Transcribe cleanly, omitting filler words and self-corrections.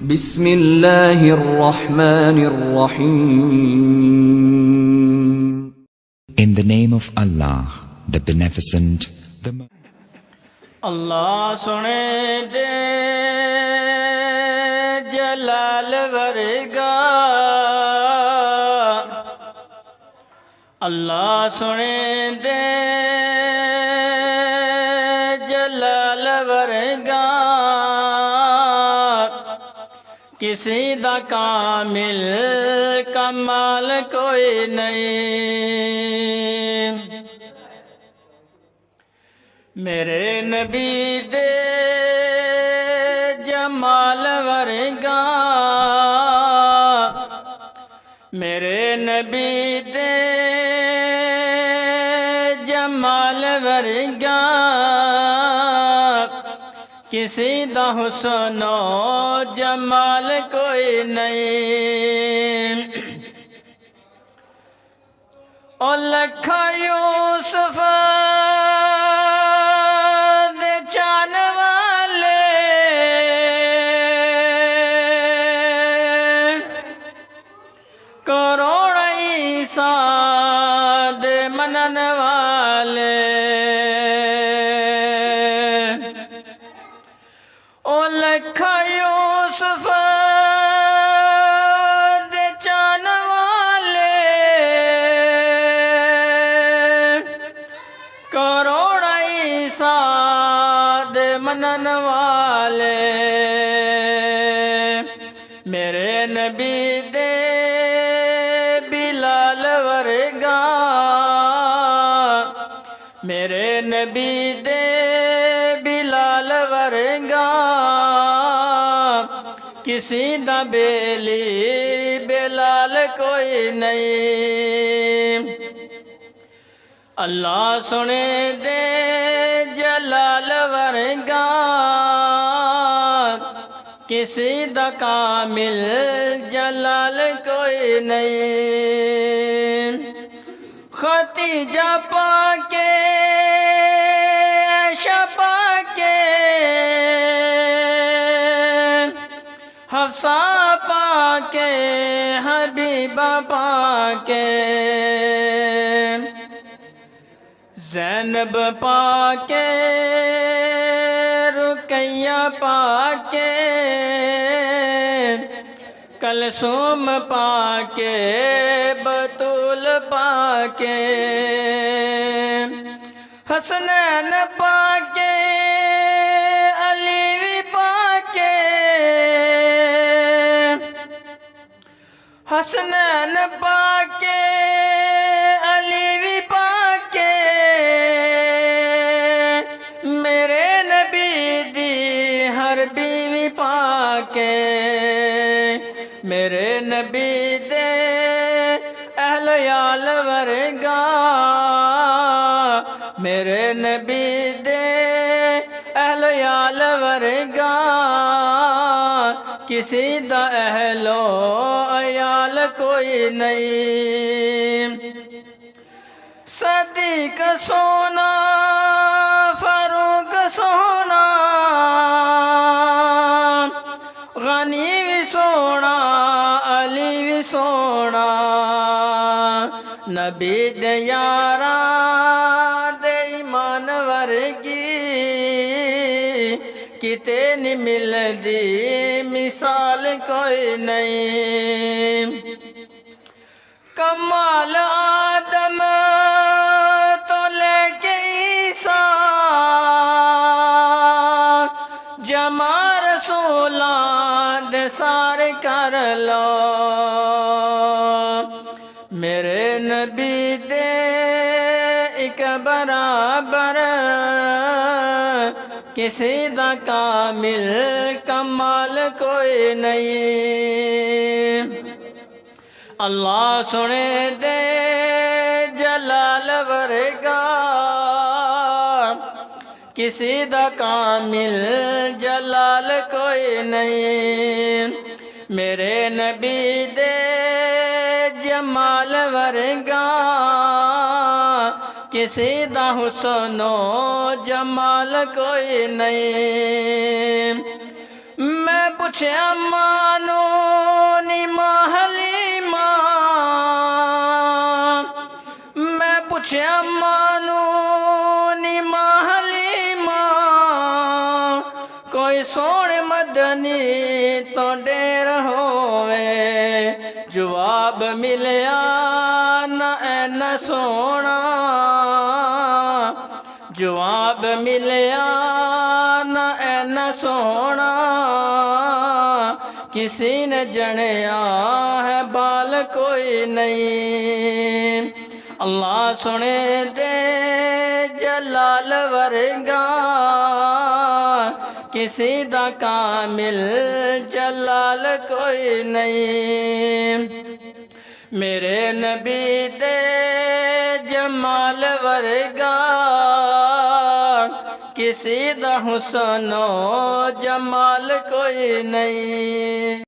بسم اللہ الرحمن الرحیم. In the name of Allah, the Beneficent, the اللہ سنے دے جلال ورگا، اللہ سنے دے جلال ورگا، کسی دا کامل کمال کوئی نہیں. میرے نبی دے جمال ورگا، میرے نبی دے جمال ورگا، کسی دا حسن و جمال کوئی نہیں. او لکھا یوسف دے چان والے، کروڑ عیسیٰ دے منن والے، او لکھا یوسف دے چان والے، کروڑ عیسیٰ دے منن والے. میرے نبی دے بلال ورگا، میرے نبی دے بلال ورگا، کسی دا بیلی بلال کوئی نہیں. اللہ سنے دے جلال ورگا، کسی دا کامل جلال کوئی نہیں. ختیجہ پاکے عائشہ پاکے حفصہ پاکے حبیبہ پاکے زینب پاکے رقیہ پاکے کلثوم پاکے بطول پاکے حسنین پاکے علی وی پاکے حسنین پاکے علی وی پاکے. میرے نبی دی ہر بیوی پاکے، میرے نبی دے اہل یال ورگا، میرے نبی دے اہل یال ورگا، کسی دا اہل و عیال کوئی نہیں. صدیق سونا فاروق سونا، غنی بھی سونا علی بھی سونا، نبی دے یاراں دے ایمان ورگی کتے نہیں ملدی مثال کوئی نہیں. کمال آدم تو لے کے عیسیٰ، جمع رسولاں دے سارے کر لو. میرے نبی دے ایک برابر کسی دا کامل کمال کوئی نہیں. اللہ سنے دے جلال ورگا، کسی دا کامل جلال کوئی نہیں. میرے نبی دے جمال ورگا، کسی دا حسن و جمال کوئی نہیں. میں پوچھیا مانو نی ماں حلیمہ میں پوچھیا مانو نی ماں حلیمہ کوئی سونے مدنی تو ڈیر ہوئے جواب ملیا نہ اینا سونا جواب ملیا نہ اینا سونا کسی نے جنیا ہے بال کوئی نہیں اللہ سنے دے جلال ورگا کسی دا کامل جلال کوئی نہیں میرے نبی دے جمال ورگا کسی دا حسن و جمال کوئی نہیں